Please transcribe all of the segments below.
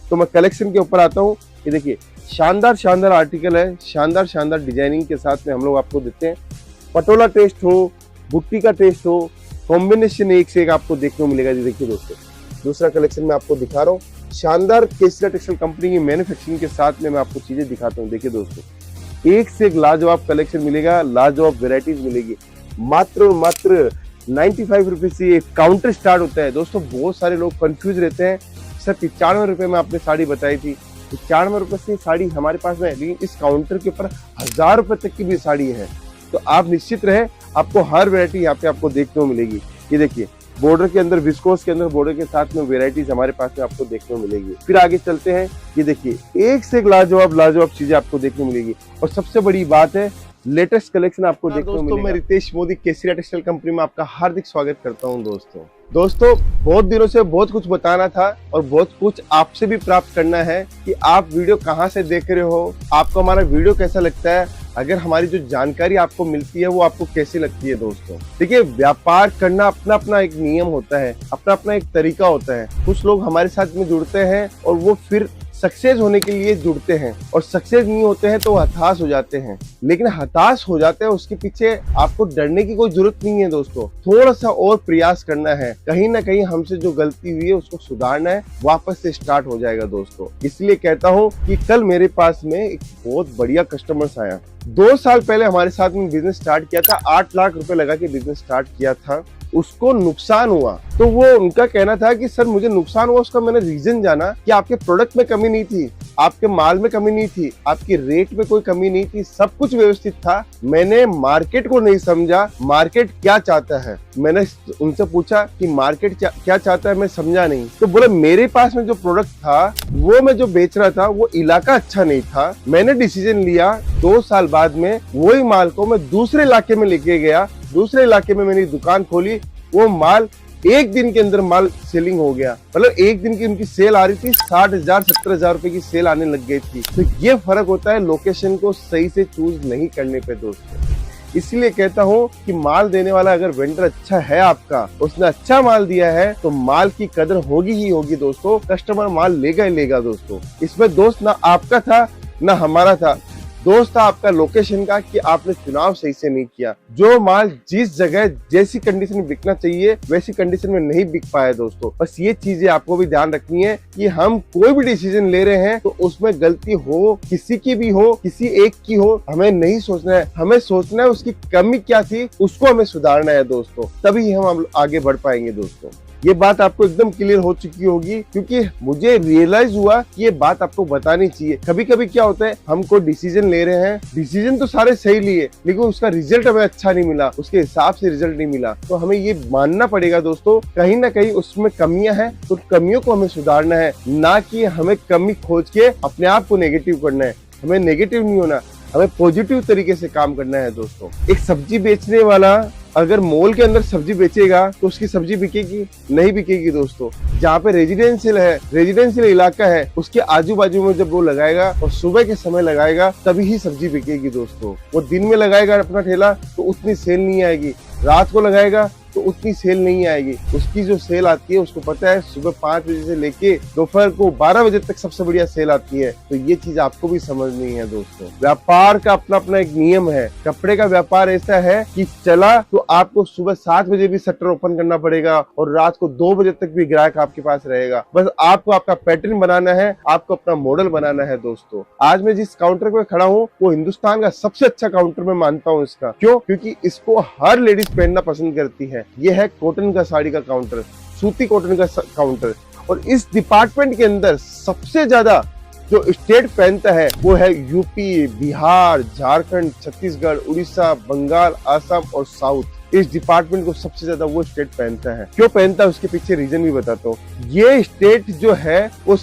तो मैं कलेक्शन के ऊपर आता हूँ। ये देखिए शानदार शानदार आर्टिकल है, शानदार शानदार डिजाइनिंग के साथ में हम लोग आपको देते हैं। पटोला टेस्ट हो, बुट्टी का टेस्ट हो, कॉम्बिनेशन एक से एक आपको देखने को मिलेगा। जी देखिए दोस्तों, दूसरा कलेक्शन मैं आपको दिखा रहा हूँ। शानदार केसरिया टेक्सटाइल कंपनी की मैन्युफैक्चरिंग के साथ में मैं आपको चीजें दिखाता हूँ। देखिए दोस्तों, एक से एक लाजवाब कलेक्शन मिलेगा, लाजवाब वेराइटीज मिलेगी। मात्र 95 रुपए से ये काउंटर स्टार्ट होता है। दोस्तों बहुत सारे लोग कंफ्यूज रहते हैं, सर 95 रुपए में आपने साड़ी बताई थी, 95 रुपए से साड़ी हमारे पास में, लेकिन इस काउंटर के ऊपर 1000 रुपए तक की भी साड़ी है। तो आप निश्चित रहे, आपको हर वैरायटी यहाँ पे आपको देखने को मिलेगी। ये देखिए बॉर्डर के अंदर, विस्कोस के अंदर बॉर्डर के साथ में वेराइटीज हमारे पास में आपको देखने को मिलेगी। फिर आगे चलते हैं। ये देखिए एक से एक लाजवाब चीजें आपको देखने को मिलेगी, और सबसे बड़ी बात है लेटेस्ट कलेक्शन आपको देखने को मिलेगा। मैं रितेश मोदी केसरिया टेक्सटाइल कंपनी में आपका हार्दिक स्वागत करता हूं। दोस्तों बहुत दिनों से बहुत कुछ बताना था और बहुत कुछ आपसे भी प्राप्त करना है कि आप वीडियो कहां से देख रहे हो, आपको हमारा वीडियो कैसा लगता है, अगर हमारी जो जानकारी आपको मिलती है वो आपको कैसी लगती है। दोस्तों देखिए, व्यापार करना अपना अपना एक नियम होता है, अपना अपना एक तरीका होता है। कुछ लोग हमारे साथ में जुड़ते हैं और वो फिर सक्सेस होने के लिए जुड़ते हैं, और सक्सेस नहीं होते हैं तो हताश हो जाते हैं। लेकिन हताश हो जाते हैं, उसके पीछे आपको डरने की कोई जरूरत नहीं है। दोस्तों थोड़ा सा और प्रयास करना है, कहीं ना कहीं हमसे जो गलती हुई है उसको सुधारना है, वापस से स्टार्ट हो जाएगा। दोस्तों इसलिए कहता हूँ कि कल मेरे पास में एक बहुत बढ़िया कस्टमर्स आया। 2 साल पहले हमारे साथ में बिजनेस स्टार्ट किया था, 8 लाख रुपए लगा के बिजनेस स्टार्ट किया था। उसको नुकसान हुआ, तो वो उनका कहना था कि सर मुझे नुकसान हुआ, उसका मैंने रीजन जाना कि आपके प्रोडक्ट में कमी नहीं थी, आपके माल में कमी नहीं थी, आपकी रेट में कोई कमी नहीं थी, सब कुछ व्यवस्थित था। मैंने मार्केट को नहीं समझा, मार्केट क्या चाहता है। मैंने उनसे पूछा कि मार्केट क्या चाहता है, मैं समझा नहीं। तो बोले मेरे पास में जो प्रोडक्ट था, वो मैं जो बेच रहा था, वो इलाका अच्छा नहीं था। मैंने डिसीजन लिया 2 साल बाद में वही माल को मैं दूसरे इलाके में लेके गया, दूसरे इलाके में मैंने दुकान खोली। वो माल एक दिन के अंदर माल सेलिंग हो गया, मतलब एक दिन की उनकी सेल आ रही थी, 60,000 70,000 रुपए की सेल आने लग गई थी। तो ये फर्क होता है लोकेशन को सही से चूज नहीं करने पे। दोस्तों इसलिए कहता हूँ कि माल देने वाला अगर वेंडर अच्छा है, आपका उसने अच्छा माल दिया है, तो माल की कदर होगी ही होगी। दोस्तों कस्टमर माल लेगा ही लेगा। दोस्तों इसमें दोस्त ना आपका था ना हमारा था, दोस्त था आपका लोकेशन का, कि आपने चुनाव सही से नहीं किया। जो माल जिस जगह जैसी कंडीशन में बिकना चाहिए वैसी कंडीशन में नहीं बिक पाया। दोस्तों बस ये चीजें आपको भी ध्यान रखनी है कि हम कोई भी डिसीजन ले रहे हैं तो उसमें गलती हो, किसी की भी हो, किसी एक की हो, हमें नहीं सोचना है। हमें सोचना है उसकी कमी क्या थी, उसको हमें सुधारना है। दोस्तों तभी हम आगे बढ़ पाएंगे। दोस्तों ये बात आपको एकदम क्लियर हो चुकी होगी, क्योंकि मुझे रियलाइज हुआ कि ये बात आपको बतानी चाहिए। कभी कभी क्या होता है, हम कोई डिसीजन ले रहे हैं, डिसीजन तो सारे सही लिए, लेकिन उसका रिजल्ट हमें अच्छा नहीं मिला, उसके हिसाब से रिजल्ट नहीं मिला। तो हमें ये मानना पड़ेगा दोस्तों, कहीं ना कहीं उसमें कमियां हैं, तो कमियों को हमें सुधारना है, ना कि हमें कमी खोज के अपने आप को नेगेटिव करना है। हमें नेगेटिव नहीं होना, हमें पॉजिटिव तरीके से काम करना है। दोस्तों एक सब्जी बेचने वाला अगर मॉल के अंदर सब्जी बेचेगा तो उसकी सब्जी बिकेगी नहीं बिकेगी। दोस्तों जहाँ पे रेजिडेंशियल है, रेजिडेंशियल इलाका है, उसके आजू बाजू में जब वो लगाएगा और सुबह के समय लगाएगा तभी ही सब्जी बिकेगी। दोस्तों वो दिन में लगाएगा अपना ठेला तो उतनी सेल नहीं आएगी, रात को लगाएगा तो उतनी सेल नहीं आएगी। उसकी जो सेल आती है उसको पता है, सुबह 5 बजे से लेके दोपहर को 12 बजे तक सबसे बढ़िया सेल आती है। तो ये चीज आपको भी समझनी है। दोस्तों व्यापार का अपना अपना एक नियम है। कपड़े का व्यापार ऐसा है कि चला तो आपको सुबह 7 बजे भी शटर ओपन करना पड़ेगा और रात को 2 बजे तक भी ग्राहक आपके पास रहेगा। बस आपको आपका पैटर्न बनाना है, आपको अपना मॉडल बनाना है। दोस्तों आज मैं जिस काउंटर पे खड़ा हूँ वो हिंदुस्तान का सबसे अच्छा काउंटर मैं मानता हूँ इसका। क्यों? क्योंकि इसको हर लेडीज पहनना पसंद करती है। ये है कॉटन का साड़ी का काउंटर, सूती कॉटन का काउंटर, और इस डिपार्टमेंट के अंदर सबसे ज्यादा जो स्टेट पहनता है वो है यूपी, बिहार, झारखंड, छत्तीसगढ़, उड़ीसा, बंगाल, असम और साउथ। इस डिपार्टमेंट को सबसे ज्यादा वो स्टेट पहनता है। क्यों पहनता है उसके पीछे रीजन भी बताता हूँ। ये स्टेट जो है वो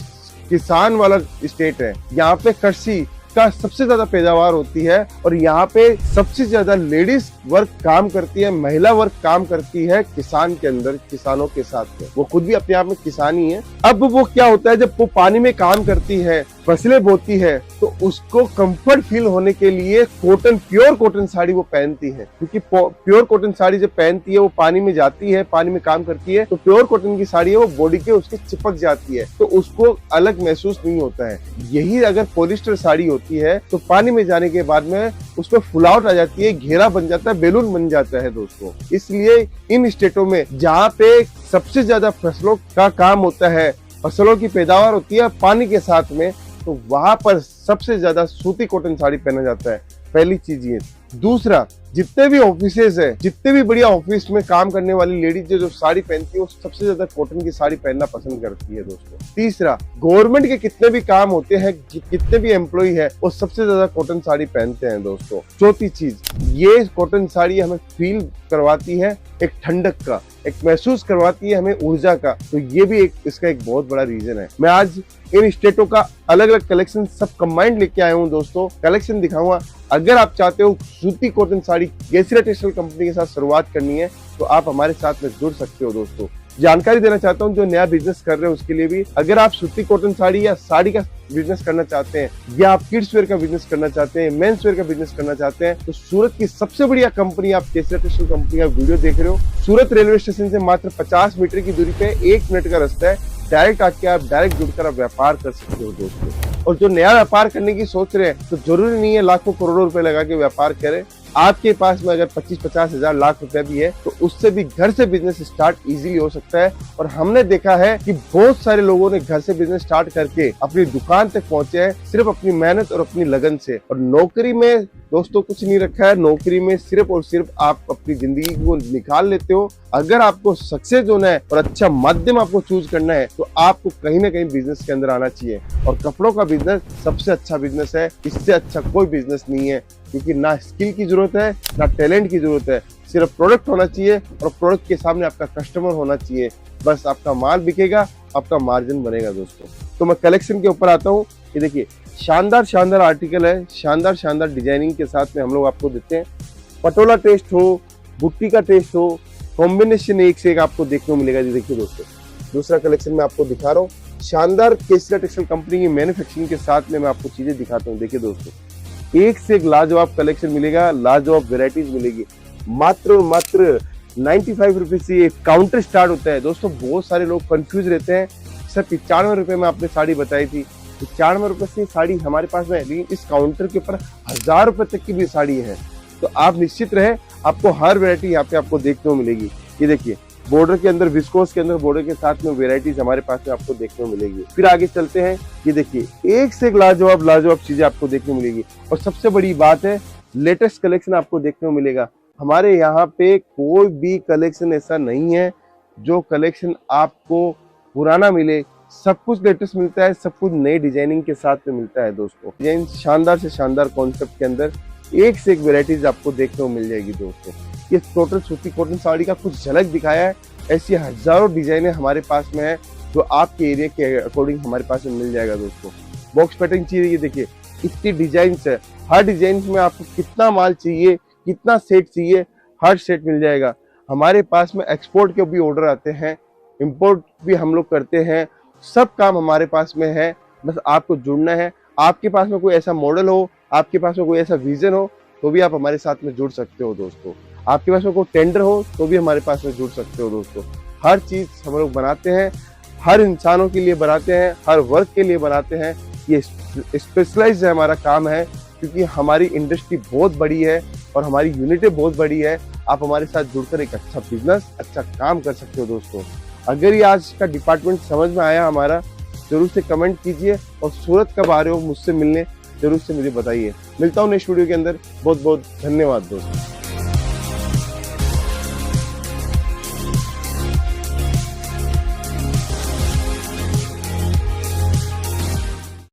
किसान वाला स्टेट है। यहाँ पे कृषि का सबसे ज्यादा पैदावार होती है और यहाँ पे सबसे ज्यादा लेडीज वर्क काम करती है, महिला वर्क काम करती है किसान के अंदर, किसानों के साथ में। वो खुद भी अपने आप में किसान ही है। अब वो क्या होता है, जब वो पानी में काम करती है फसलें बोती है तो उसको कंफर्ट फील होने के लिए कॉटन, प्योर कॉटन साड़ी वो पहनती है, क्योंकि प्योर कॉटन साड़ी जब पहनती है वो पानी में जाती है, पानी में काम करती है, तो प्योर कॉटन की साड़ी है वो बॉडी के उसके चिपक जाती है, तो उसको अलग महसूस नहीं होता है। यही अगर पॉलिस्टर साड़ी होती है तो पानी में जाने के बाद में उसमें फुलावट आ जाती है, घेरा बन जाता है, बैलून बन जाता है दोस्तों। इसलिए इन स्टेटों में जहाँ पे सबसे ज्यादा फसलों का काम होता है, फसलों की पैदावार होती है पानी के साथ में, तो वहां पर सबसे ज्यादा सूती कॉटन साड़ी पहना जाता है। पहली चीज ये। दूसरा, जितने भी ऑफिसेज है, जितने भी बढ़िया ऑफिस में काम करने वाली लेडीज जो साड़ी पहनती है वो सबसे ज्यादा कॉटन की साड़ी पहनना पसंद करती है दोस्तों। तीसरा, गवर्नमेंट के कितने भी काम होते हैं, कितने भी एम्प्लॉय है वो सबसे ज्यादा कॉटन साड़ी पहनते हैं दोस्तों। चौथी चीज, ये कॉटन साड़ी हमें फील करवाती है एक ठंडक का, एक महसूस करवाती है हमें ऊर्जा का, तो ये भी इसका एक बहुत बड़ा रीजन है। मैं आज इन स्टेटों का अलग अलग कलेक्शन सब कंबाइंड लेके आया हूँ दोस्तों, कलेक्शन दिखाऊंगा। अगर आप चाहते हो सूती कॉटन साड़ी केसरिया टेक्सटाइल कंपनी के साथ शुरुआत करनी है तो आप हमारे साथ में जुड़ सकते हो दोस्तों। जानकारी देना चाहता हूँ जो नया बिजनेस कर रहे हो उसके लिए भी, अगर आप सूती कॉटन साड़ी या साड़ी का बिजनेस करना चाहते हैं, या आप किड्स वेयर का बिजनेस करना चाहते हैं, मेंस वेयर का बिजनेस करना चाहते हैं, तो सूरत की सबसे बढ़िया कंपनी आप केसरिया टेक्सटाइल कंपनी का वीडियो देख रहे हो। सूरत रेलवे स्टेशन से मात्र 50 मीटर की दूरी पे 1 मिनट का रास्ता है। डायरेक्ट आके आप डायरेक्ट जुड़कर आप व्यापार कर सकते हो दोस्तों। और जो नया व्यापार करने की सोच रहे हैं तो जरूरी नहीं है लाखों करोड़ों रुपए लगा के व्यापार करें। आपके पास में अगर 25-50 हजार लाख रुपए भी है तो उससे भी घर से बिजनेस स्टार्ट इजीली हो सकता है। और हमने देखा है कि बहुत सारे लोगों ने घर से बिजनेस स्टार्ट करके अपनी दुकान तक पहुंचे हैं सिर्फ अपनी मेहनत और अपनी लगन से। और नौकरी में दोस्तों कुछ नहीं रखा है, नौकरी में सिर्फ और सिर्फ आप अपनी जिंदगी को निकाल लेते हो। अगर आपको सक्सेस होना है और अच्छा माध्यम आपको चूज करना है तो आपको कहीं ना कहीं बिजनेस के अंदर आना चाहिए। और कपड़ों का बिजनेस सबसे अच्छा बिजनेस है, इससे अच्छा कोई बिजनेस नहीं है, क्योंकि ना स्किल की जरूरत है ना टैलेंट की जरूरत है, सिर्फ प्रोडक्ट होना चाहिए और प्रोडक्ट के सामने आपका कस्टमर होना चाहिए। बस आपका माल बिकेगा, आपका मार्जिन बनेगा दोस्तों। तो मैं कलेक्शन के ऊपर आता हूँ। ये देखिए शानदार शानदार आर्टिकल है, शानदार शानदार डिजाइनिंग के साथ में हम लोग आपको देते हैं। पटोला टेस्ट हो, बुट्टी का टेस्ट हो, कॉम्बिनेशन एक से एक आपको देखने को मिलेगा। जी देखिए दोस्तों, दूसरा कलेक्शन मैं आपको दिखा रहा हूँ। शानदार केसरिया टेक्सटाइल कंपनी की मैन्युफैक्चरिंग के साथ में मैं आपको चीजें दिखाता हूँ। देखिए दोस्तों, एक से एक लाजवाब कलेक्शन मिलेगा, लाजवाब वेराइटीज मिलेगी। मात्र 95 रुपए से ये काउंटर स्टार्ट होता है दोस्तों। बहुत सारे लोग कंफ्यूज रहते हैं, सर 95 रुपए में आपने साड़ी बताई थी, 95 रुपए से साड़ी हमारे पास में है, लेकिन इस काउंटर के ऊपर 1000 रुपए तक की भी साड़ी है। तो आप निश्चित रहे, आपको हर वैरायटी यहाँ पे आपको देखने को मिलेगी। ये देखिए बॉर्डर के अंदर, विस्कोस के अंदर बॉर्डर के साथ में वेराइटीज हमारे पास में आपको देखने को मिलेगी। फिर आगे चलते हैं। ये देखिए एक से एक लाजवाब चीजें आपको देखने को मिलेगी। और सबसे बड़ी बात है, लेटेस्ट कलेक्शन आपको देखने को मिलेगा। हमारे यहाँ पे कोई भी कलेक्शन ऐसा नहीं है जो कलेक्शन आपको पुराना मिले। सब कुछ लेटेस्ट मिलता है, सब कुछ नई डिजाइनिंग के साथ में मिलता है दोस्तों। डिजाइन शानदार से शानदार कॉन्सेप्ट के अंदर एक से एक वेराइटीज आपको देखने को मिल जाएगी दोस्तों। ये टोटल सूती कॉटन साड़ी का कुछ झलक दिखाया है। ऐसी हजारों डिजाइने हमारे पास में है जो आपके एरिया के अकॉर्डिंग हमारे पास में मिल जाएगा दोस्तों। बॉक्स पैटर्न चाहिए, ये देखिए इतनी डिजाइन है। हर डिजाइन में आपको कितना माल चाहिए, कितना सेट चाहिए, हर सेट मिल जाएगा। हमारे पास में एक्सपोर्ट के भी ऑर्डर आते हैं, इंपोर्ट भी हम लोग करते हैं, सब काम हमारे पास में है। बस आपको जुड़ना है। आपके पास में कोई ऐसा मॉडल हो, आपके पास में कोई ऐसा विजन हो तो भी आप हमारे साथ में जुड़ सकते हो दोस्तों। आपके पास में कोई टेंडर हो तो भी हमारे पास में जुड़ सकते हो दोस्तों। हर चीज हम लोग बनाते हैं, हर इंसानों के लिए बनाते हैं, हर वर्ग के लिए बनाते हैं। ये स्पेशलाइज्ड है हमारा काम है, क्योंकि हमारी इंडस्ट्री बहुत बड़ी है और हमारी यूनिटें बहुत बड़ी है। आप हमारे साथ जुड़कर एक अच्छा बिजनेस, अच्छा काम कर सकते हो दोस्तों। अगर ये आज का डिपार्टमेंट समझ में आया हमारा, जरूर से कमेंट कीजिए। और सूरत कब आ रहे हो मुझसे मिलने, जरूर से मुझे बताइए। मिलता हूँ नेक्स्ट वीडियो के अंदर। बहुत बहुत धन्यवाद दोस्तों।